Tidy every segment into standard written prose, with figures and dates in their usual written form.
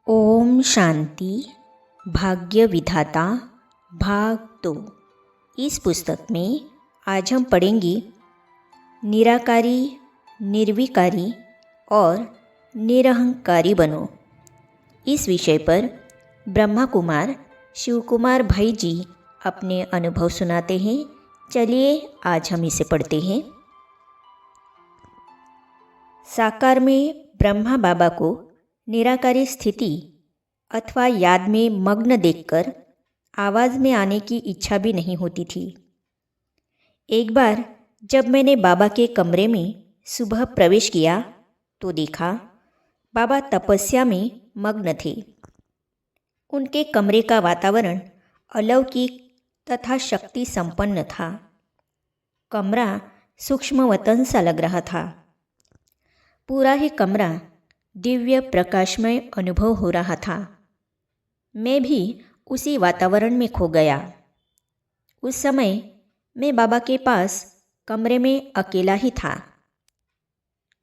ओम शांति। भाग्य विधाता भाग 2। इस पुस्तक में आज हम पढ़ेंगे निराकारी, निर्विकारी और निरहंकारी बनो। इस विषय पर ब्रह्मा कुमार शिव कुमार भाई जी अपने अनुभव सुनाते हैं। चलिए आज हम इसे पढ़ते हैं। साकार में ब्रह्मा बाबा को निराकारी स्थिति अथवा याद में मग्न देखकर आवाज़ में आने की इच्छा भी नहीं होती थी। एक बार जब मैंने बाबा के कमरे में सुबह प्रवेश किया तो देखा बाबा तपस्या में मग्न थे। उनके कमरे का वातावरण अलौकिक तथा शक्ति संपन्न था। कमरा सूक्ष्म वतन सा लग रहा था। पूरा ही कमरा दिव्य प्रकाशमय अनुभव हो रहा था। मैं भी उसी वातावरण में खो गया। उस समय मैं बाबा के पास कमरे में अकेला ही था।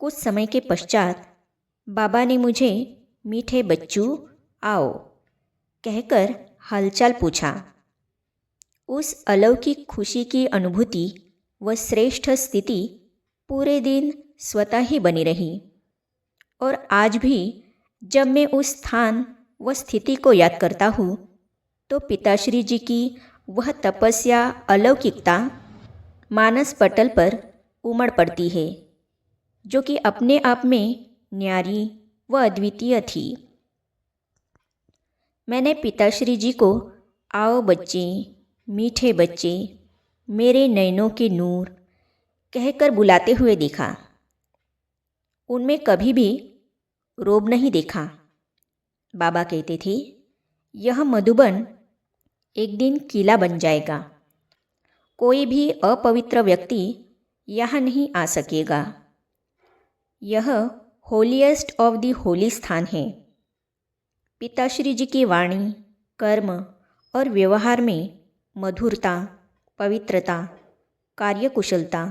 कुछ समय के पश्चात बाबा ने मुझे मीठे बच्चू आओ कहकर हालचाल पूछा। उस अलौकिक खुशी की अनुभूति व श्रेष्ठ स्थिति पूरे दिन स्वतः ही बनी रही और आज भी जब मैं उस स्थान व स्थिति को याद करता हूँ तो पिताश्री जी की वह तपस्या अलौकिकता मानस पटल पर उमड़ पड़ती है, जो कि अपने आप में न्यारी व अद्वितीय थी। मैंने पिताश्री जी को आओ बच्चे, मीठे बच्चे, मेरे नयनों के नूर कहकर बुलाते हुए देखा। उनमें कभी भी रोब नहीं देखा। बाबा कहते थे, यह मधुबन एक दिन किला बन जाएगा। कोई भी अपवित्र व्यक्ति यहाँ नहीं आ सकेगा। यह होलीएस्ट ऑफ द होली स्थान है। पिताश्री जी की वाणी, कर्म और व्यवहार में मधुरता, पवित्रता, कार्यकुशलता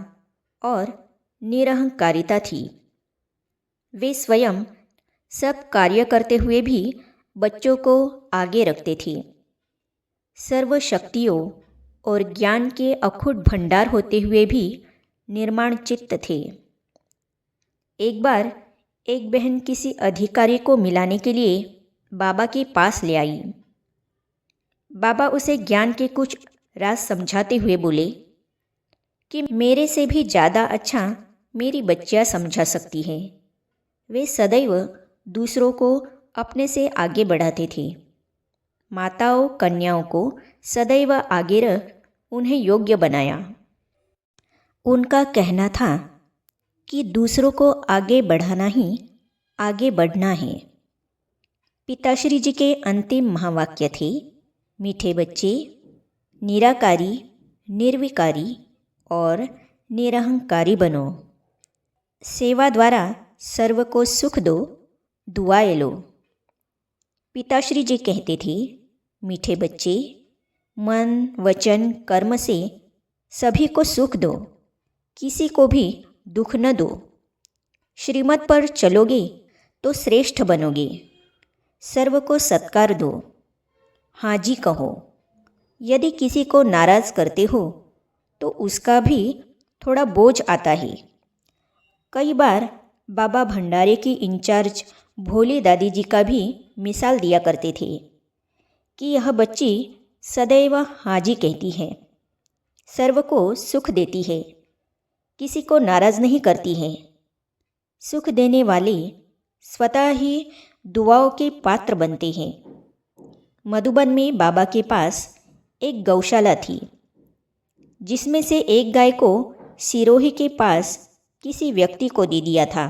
और निरहंकारिता थी। वे स्वयं सब कार्य करते हुए भी बच्चों को आगे रखते थे। सर्व शक्तियों और ज्ञान के अखुट भंडार होते हुए भी निर्माण चित्त थे। एक बार एक बहन किसी अधिकारी को मिलाने के लिए बाबा के पास ले आई। बाबा उसे ज्ञान के कुछ राज समझाते हुए बोले कि मेरे से भी ज़्यादा अच्छा मेरी बच्चियाँ समझा सकती है। वे सदैव दूसरों को अपने से आगे बढ़ाते थे। माताओं कन्याओं को सदैव आगे रख उन्हें योग्य बनाया। उनका कहना था कि दूसरों को आगे बढ़ाना ही आगे बढ़ना है। पिताश्री जी के अंतिम महावाक्य थे, मीठे बच्चे, निराकारी, निर्विकारी और निरहंकारी बनो। सेवा द्वारा सर्व को सुख दो, दुआएं लो। पिताश्री जी कहते थे, मीठे बच्चे, मन वचन कर्म से सभी को सुख दो, किसी को भी दुख न दो। श्रीमत पर चलोगे तो श्रेष्ठ बनोगे। सर्व को सत्कार दो, हाँ जी कहो। यदि किसी को नाराज़ करते हो तो उसका भी थोड़ा बोझ आता है। कई बार बाबा भंडारे की इंचार्ज भोली दादी जी का भी मिसाल दिया करते थे कि यह बच्ची सदैव हाजी कहती है, सर्व को सुख देती है, किसी को नाराज़ नहीं करती है। सुख देने वाले स्वतः ही दुआओं के पात्र बनते हैं। मधुबन में बाबा के पास एक गौशाला थी, जिसमें से एक गाय को सिरोही के पास किसी व्यक्ति को दे दिया था।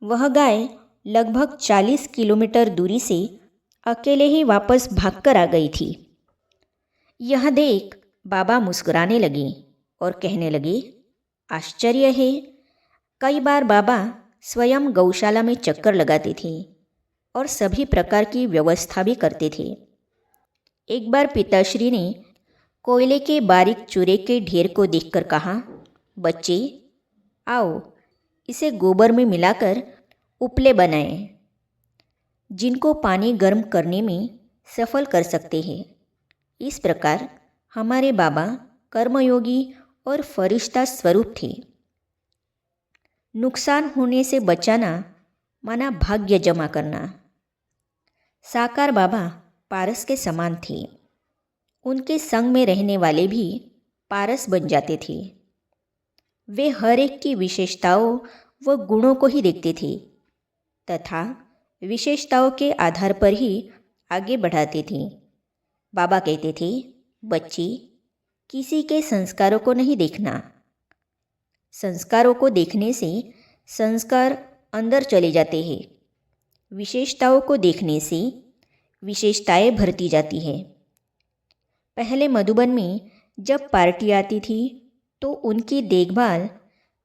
वह गाय लगभग 40 किलोमीटर दूरी से अकेले ही वापस भागकर आ गई थी। यह देख बाबा मुस्कुराने लगे और कहने लगे, आश्चर्य है। कई बार बाबा स्वयं गौशाला में चक्कर लगाते थे और सभी प्रकार की व्यवस्था भी करते थे। एक बार पिताश्री ने कोयले के बारीक चूरे के ढेर को देखकर कहा, बच्चे आओ, इसे गोबर में मिलाकर उपले बनाएं। जिनको पानी गर्म करने में सफल कर सकते हैं। इस प्रकार हमारे बाबा कर्मयोगी और फरिश्ता स्वरूप थे। नुकसान होने से बचाना माना भाग्य जमा करना। साकार बाबा पारस के समान थे। उनके संग में रहने वाले भी पारस बन जाते थे। वे हर एक की विशेषताओं व गुणों को ही देखते थे तथा विशेषताओं के आधार पर ही आगे बढ़ाते थे। बाबा कहते थे, बच्चे, किसी के संस्कारों को नहीं देखना। संस्कारों को देखने से संस्कार अंदर चले जाते हैं। विशेषताओं को देखने से विशेषताएं भरती जाती हैं। पहले मधुबन में जब पार्टी आती थी तो उनकी देखभाल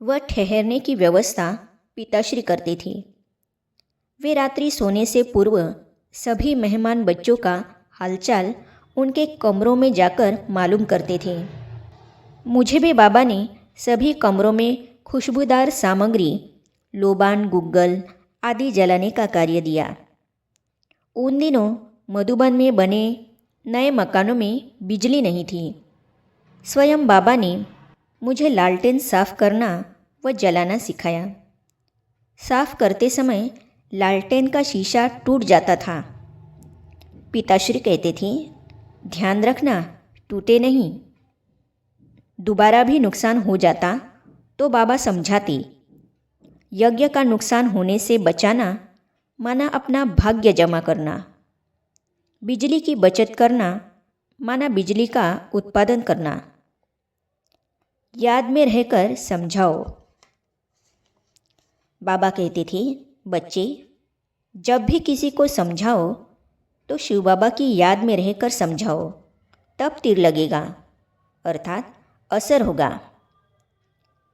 व ठहरने की व्यवस्था पिताश्री करते थे। वे रात्रि सोने से पूर्व सभी मेहमान बच्चों का हालचाल उनके कमरों में जाकर मालूम करते थे। मुझे भी बाबा ने सभी कमरों में खुशबूदार सामग्री, लोबान, गुग्गल आदि जलाने का कार्य दिया। उन दिनों मधुबन में बने नए मकानों में बिजली नहीं थी। स्वयं बाबा ने मुझे लालटेन साफ करना व जलाना सिखाया। साफ करते समय लालटेन का शीशा टूट जाता था। पिताश्री कहते थे, ध्यान रखना टूटे नहीं। दोबारा भी नुकसान हो जाता तो बाबा समझाते, यज्ञ का नुकसान होने से बचाना माना अपना भाग्य जमा करना। बिजली की बचत करना माना बिजली का उत्पादन करना। याद में रहकर समझाओ। बाबा कहते थे, बच्चे, जब भी किसी को समझाओ तो शिव बाबा की याद में रहकर समझाओ, तब तीर लगेगा अर्थात असर होगा।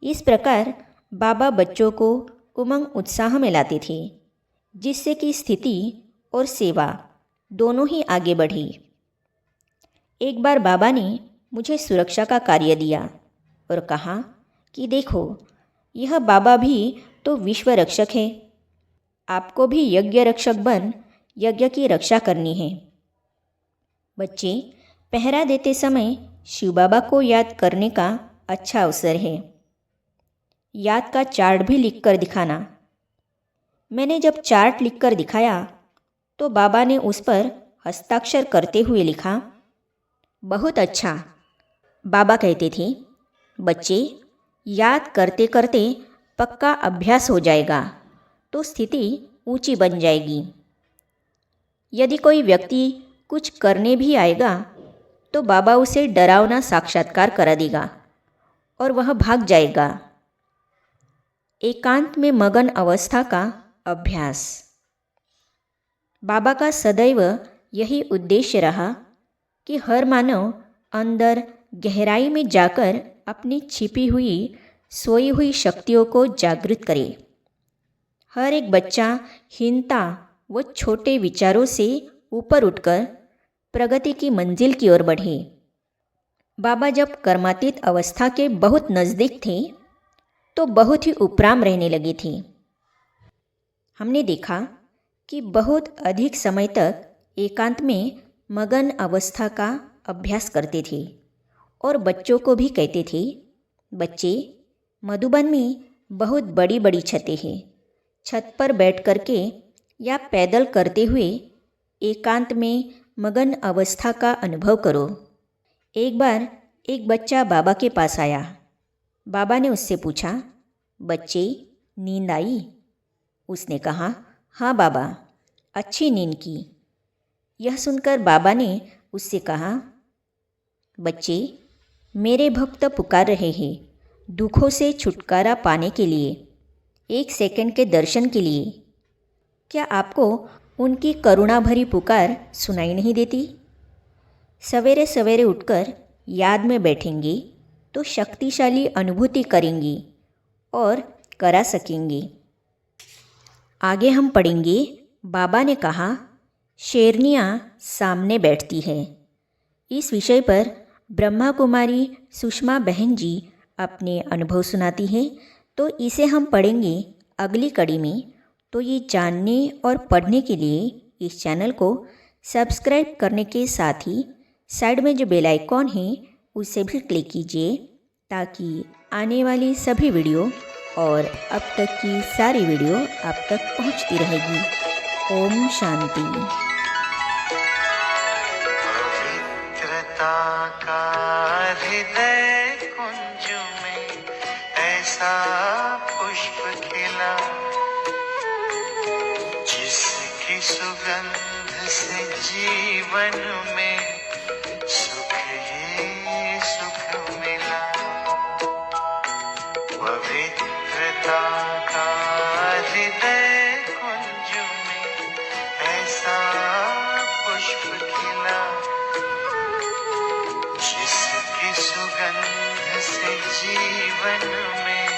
इस प्रकार बाबा बच्चों को उमंग उत्साह में लाते थे, जिससे कि स्थिति और सेवा दोनों ही आगे बढ़ी। एक बार बाबा ने मुझे सुरक्षा का कार्य दिया और कहा कि देखो, यह बाबा भी तो विश्व रक्षक है। आपको भी यज्ञ रक्षक बन यज्ञ की रक्षा करनी है। बच्चे, पहरा देते समय शिव बाबा को याद करने का अच्छा अवसर है। याद का चार्ट भी लिखकर दिखाना। मैंने जब चार्ट लिखकर दिखाया तो बाबा ने उस पर हस्ताक्षर करते हुए लिखा, बहुत अच्छा। बाबा कहते थे, बच्चे, याद करते करते पक्का अभ्यास हो जाएगा तो स्थिति ऊंची बन जाएगी। यदि कोई व्यक्ति कुछ करने भी आएगा तो बाबा उसे डरावना साक्षात्कार करा देगा और वह भाग जाएगा। एकांत में मगन अवस्था का अभ्यास। बाबा का सदैव यही उद्देश्य रहा कि हर मानव अंदर गहराई में जाकर अपनी छिपी हुई सोई हुई शक्तियों को जागृत करे। हर एक बच्चा हीनता व छोटे विचारों से ऊपर उठकर प्रगति की मंजिल की ओर बढ़े। बाबा जब कर्मातीत अवस्था के बहुत नज़दीक थे तो बहुत ही उपराम रहने लगे थे। हमने देखा कि बहुत अधिक समय तक एकांत में मगन अवस्था का अभ्यास करते थे और बच्चों को भी कहते थे, बच्चे, मधुबन में बहुत बड़ी बड़ी छतें हैं। छत पर बैठ करके या पैदल करते हुए एकांत में मगन अवस्था का अनुभव करो। एक बार एक बच्चा बाबा के पास आया। बाबा ने उससे पूछा, बच्चे, नींद आई? उसने कहा, हाँ बाबा, अच्छी नींद की। यह सुनकर बाबा ने उससे कहा, बच्चे, मेरे भक्त पुकार रहे हैं दुखों से छुटकारा पाने के लिए, एक सेकंड के दर्शन के लिए। क्या आपको उनकी करुणा भरी पुकार सुनाई नहीं देती? सवेरे सवेरे उठकर याद में बैठेंगे तो शक्तिशाली अनुभूति करेंगी और करा सकेंगे। आगे हम पढ़ेंगे, बाबा ने कहा, शेरनियाँ सामने बैठती है। इस विषय पर ब्रह्मा कुमारी सुषमा बहन जी अपने अनुभव सुनाती हैं, तो इसे हम पढ़ेंगे अगली कड़ी में। तो ये जानने और पढ़ने के लिए इस चैनल को सब्सक्राइब करने के साथ ही साइड में जो बेल आइकॉन है उसे भी क्लिक कीजिए ताकि आने वाली सभी वीडियो और अब तक की सारी वीडियो आप तक पहुंचती रहेगी। ओम शांति। पवित्रता का हृदय कुंज में ऐसा पुष्प खिला, जिसकी सुगंध से जीवन में सुख ही सुख मिला। पवित्रता का हृदय कुंज में ऐसा पुष्प खिला, जिसकी सुगंध से जीवन में